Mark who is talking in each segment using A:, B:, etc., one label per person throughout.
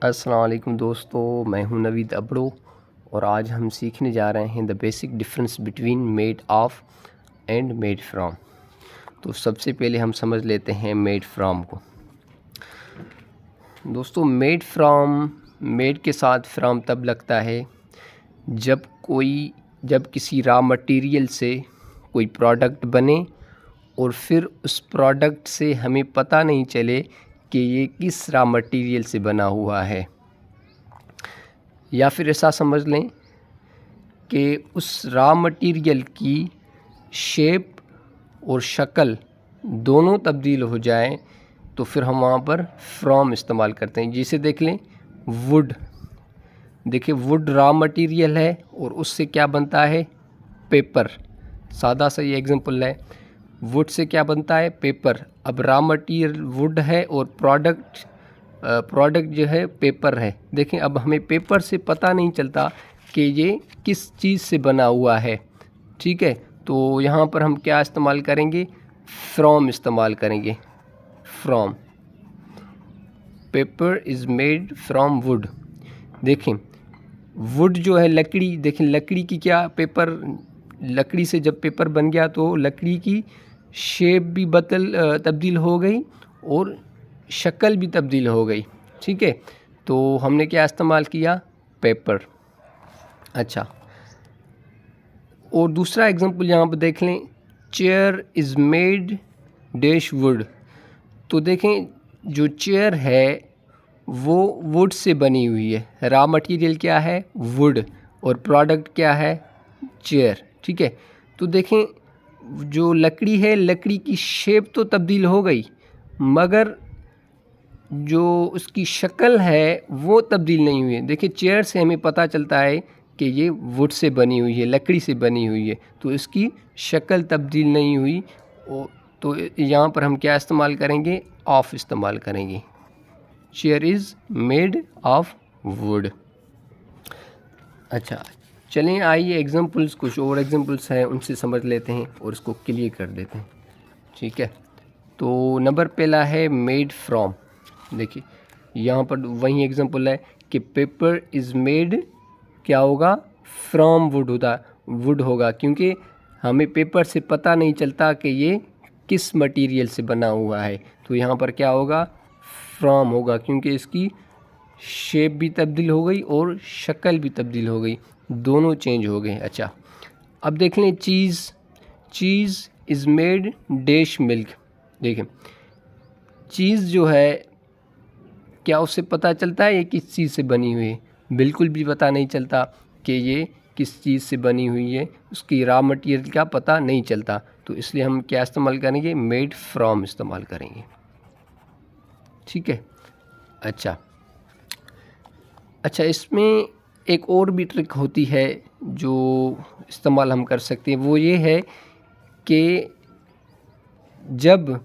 A: अस्सलाम वालेकुम दोस्तों, मैं हूं नवीद अबड़ो और आज हम सीखने जा रहे हैं the basic difference between made of and made from. तो सबसे पहले हम समझ लेते हैं मेड फ्रॉम को। दोस्तों, मेड के साथ फ्रॉम तब लगता है जब किसी रॉ मटेरियल से कोई प्रोडक्ट बने और फिर उस प्रोडक्ट से हमें पता नहीं चले कि ये किस रॉ मटेरियल से बना हुआ है, या फिर ऐसा समझ लें कि उस रॉ मटेरियल की शेप और शक्ल दोनों तब्दील हो जाएं, तो फिर हम वहाँ पर फ्रॉम इस्तेमाल करते हैं। जैसे देख लें वुड, देखिए वुड रॉ मटेरियल है और उससे क्या बनता है, पेपर। सादा सा ये एग्जांपल है, वुड से क्या बनता है, पेपर। अब रॉ मटेरियल वुड है और प्रोडक्ट जो है पेपर है। देखें अब हमें पेपर से पता नहीं चलता कि ये किस चीज़ से बना हुआ है, ठीक है। तो यहाँ पर हम क्या इस्तेमाल करेंगे, फ्रॉम इस्तेमाल करेंगे। From, paper is made from would. देखें वुड जो है लकड़ी, देखें लकड़ी की क्या लकड़ी से जब पेपर बन गया तो लकड़ी की शेप भी तब्दील हो गई और शक्ल भी तब्दील हो गई, ठीक है। तो हमने क्या इस्तेमाल किया, पेपर। अच्छा, और दूसरा एग्जांपल यहाँ पर देख लें, chair is made dash would. तो देखें जो चेयर है वो वुड से बनी हुई है, रॉ मटेरियल क्या है, वुड, और प्रोडक्ट क्या है, चेयर, ठीक है। तो देखें जो लकड़ी है, लकड़ी की शेप तो तब्दील हो गई मगर जो उसकी शक्ल है वो तब्दील नहीं हुई है। देखिए चेयर से हमें पता चलता है कि ये वुड से बनी हुई है, लकड़ी से बनी हुई है, तो इसकी शक्ल तब्दील नहीं हुई। तो यहाँ पर हम क्या इस्तेमाल करेंगे, ऑफ इस्तेमाल करेंगे। Chair is made of would. अच्छा, चलें आइए एग्जांपल्स, कुछ और एग्जांपल्स हैं उनसे समझ लेते हैं और इसको क्लियर कर देते हैं, ठीक है। तो नंबर पहला है मेड फ्रॉम। देखिए यहाँ पर वही एग्जांपल है कि पेपर इज़ मेड, क्या होगा, फ्रॉम वुड होगा, क्योंकि हमें पेपर से पता नहीं चलता कि ये किस मटेरियल से बना हुआ है। तो यहाँ पर क्या होगा, फ्रॉम होगा, क्योंकि इसकी शेप भी तब्दील हो गई और शक्ल भी तब्दील हो गई, दोनों चेंज हो गए। अच्छा, अब देख लें चीज़ इज़ मेड डैश मिल्क। देखें चीज़ जो है क्या उससे पता चलता है ये किस चीज़ से बनी हुई है, बिल्कुल भी पता नहीं चलता कि ये किस चीज़ से बनी हुई है, उसकी रॉ मटेरियल का पता नहीं चलता। तो इसलिए हम क्या इस्तेमाल करेंगे, मेड फ्रॉम इस्तेमाल करेंगे, ठीक है। अच्छा, इसमें एक और भी ट्रिक होती है जो इस्तेमाल हम कर सकते हैं, वो ये है कि जब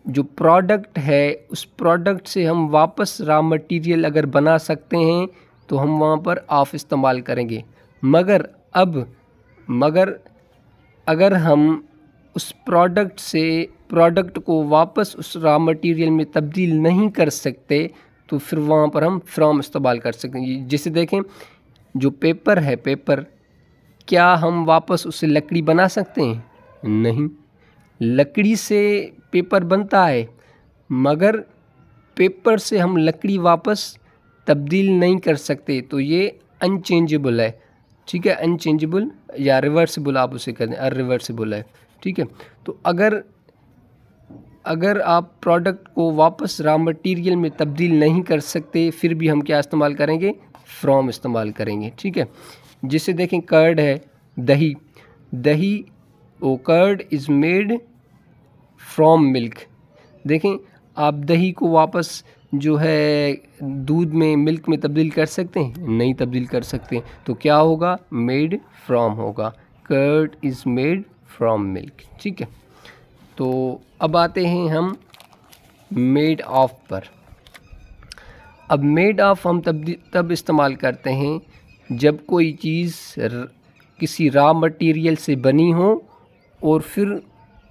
A: जो प्रोडक्ट है उस प्रोडक्ट से हम वापस रॉ मटेरियल अगर बना सकते हैं तो हम वहाँ पर ऑफ इस्तेमाल करेंगे। मगर अगर हम उस प्रोडक्ट को वापस उस रॉ मटेरियल में तब्दील नहीं कर सकते तो फिर वहाँ पर हम फ्रॉम इस्तेमाल कर सकते हैं। जैसे देखें जो पेपर है, पेपर क्या हम वापस उससे लकड़ी बना सकते हैं, नहीं। लकड़ी से पेपर बनता है मगर पेपर से हम लकड़ी वापस तब्दील नहीं कर सकते, तो ये अनचेंजेबल है, ठीक है। अनचेंजेबल या रिवर्सिबल आप उसे कहते हैं, अनरिवर्सिबल है, ठीक है। तो अगर आप प्रोडक्ट को वापस रॉ मटेरियल में तब्दील नहीं कर सकते फिर भी हम क्या इस्तेमाल करेंगे, फ्रॉम इस्तेमाल करेंगे, ठीक है। जिसे देखें कर्ड है, दही वो curd is made from milk. देखें आप दही को वापस जो है दूध में, मिल्क में तब्दील कर सकते हैं, नहीं तब्दील कर सकते। तो क्या होगा, मेड फ्रॉम होगा, curd is made from milk, ठीक है। तो अब आते हैं हम मेड ऑफ पर। अब मेड ऑफ हम तब इस्तेमाल करते हैं जब कोई चीज़ किसी रॉ मटेरियल से बनी हो और फिर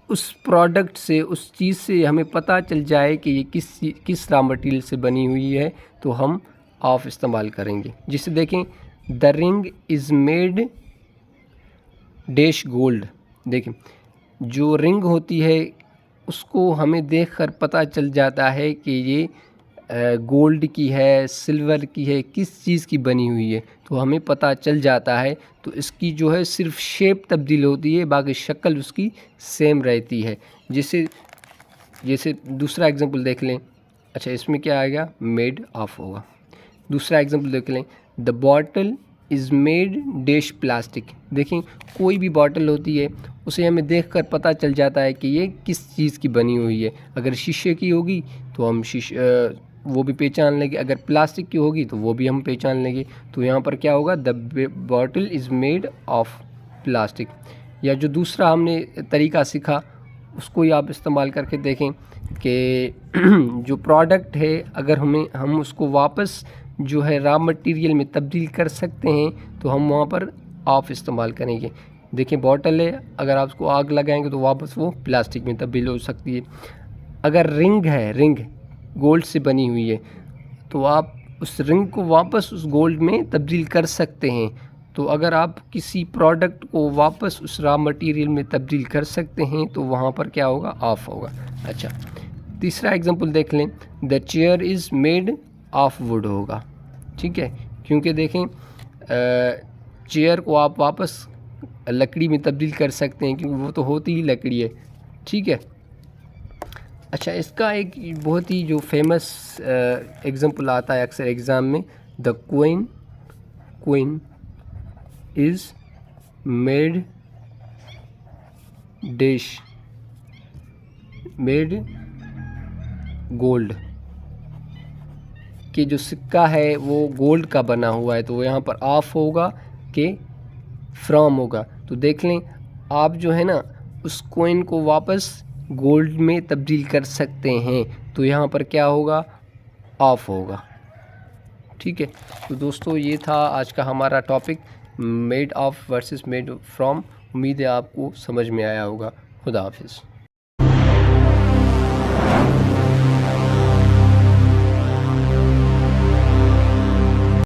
A: उस प्रोडक्ट से, उस चीज़ से हमें पता चल जाए कि ये किस रॉ मटेरियल से बनी हुई है, तो हम ऑफ इस्तेमाल करेंगे। जिसे देखें the ring is made dash gold. देखें जो रिंग होती है उसको हमें देखकर पता चल जाता है कि ये गोल्ड की है, सिल्वर की है, किस चीज़ की बनी हुई है, तो हमें पता चल जाता है। तो इसकी जो है सिर्फ शेप तब्दील होती है, बाकी शक्ल उसकी सेम रहती है। जैसे दूसरा एग्जांपल देख लें। अच्छा, इसमें क्या आएगा, मेड ऑफ होगा। दूसरा एग्जांपल देख लें, the bottle is made dash plastic. देखें कोई भी बॉटल होती है उसे हमें देखकर पता चल जाता है कि ये किस चीज़ की बनी हुई है। अगर शीशे की होगी तो हम वो भी पहचान लेंगे, अगर प्लास्टिक की होगी तो वो भी हम पहचान लेंगे। तो यहाँ पर क्या होगा, the bottle is made of plastic. या जो दूसरा हमने तरीका सीखा उसको ही आप इस्तेमाल करके देखें कि जो प्रोडक्ट है अगर हम उसको वापस जो है रॉ मटेरियल में तब्दील कर सकते हैं तो हम वहाँ पर ऑफ इस्तेमाल करेंगे। देखिए बॉटल है, अगर आप उसको आग लगाएंगे तो वापस वो प्लास्टिक में तब्दील हो सकती है। अगर रिंग है, रिंग गोल्ड से बनी हुई है, तो आप उस रिंग को वापस उस गोल्ड में तब्दील कर सकते हैं। तो अगर आप किसी प्रोडक्ट को वापस उस रॉ मटेरियल में तब्दील कर सकते हैं तो वहाँ पर क्या होगा, ऑफ होगा। अच्छा, तीसरा एग्जांपल देख लें, the chair is made of would होगा। ठीक है, क्योंकि देखें चेयर को आप वापस लकड़ी में तब्दील कर सकते हैं क्योंकि वो तो होती ही लकड़ी है। ठीक है। अच्छा, इसका एक बहुत ही जो फेमस एग्जांपल आता है अक्सर एग्ज़ाम में, the queen is made dash made gold. कि जो सिक्का है वो गोल्ड का बना हुआ है, तो यहाँ पर ऑफ होगा कि फ्रॉम होगा। तो देख लें आप जो है ना उस कॉइन को वापस गोल्ड में तब्दील कर सकते हैं, तो यहाँ पर क्या होगा, ऑफ होगा। ठीक है। तो दोस्तों ये था आज का हमारा topic, made of versus made from. उम्मीद है आपको समझ में आया होगा। खुदा हाफिज़।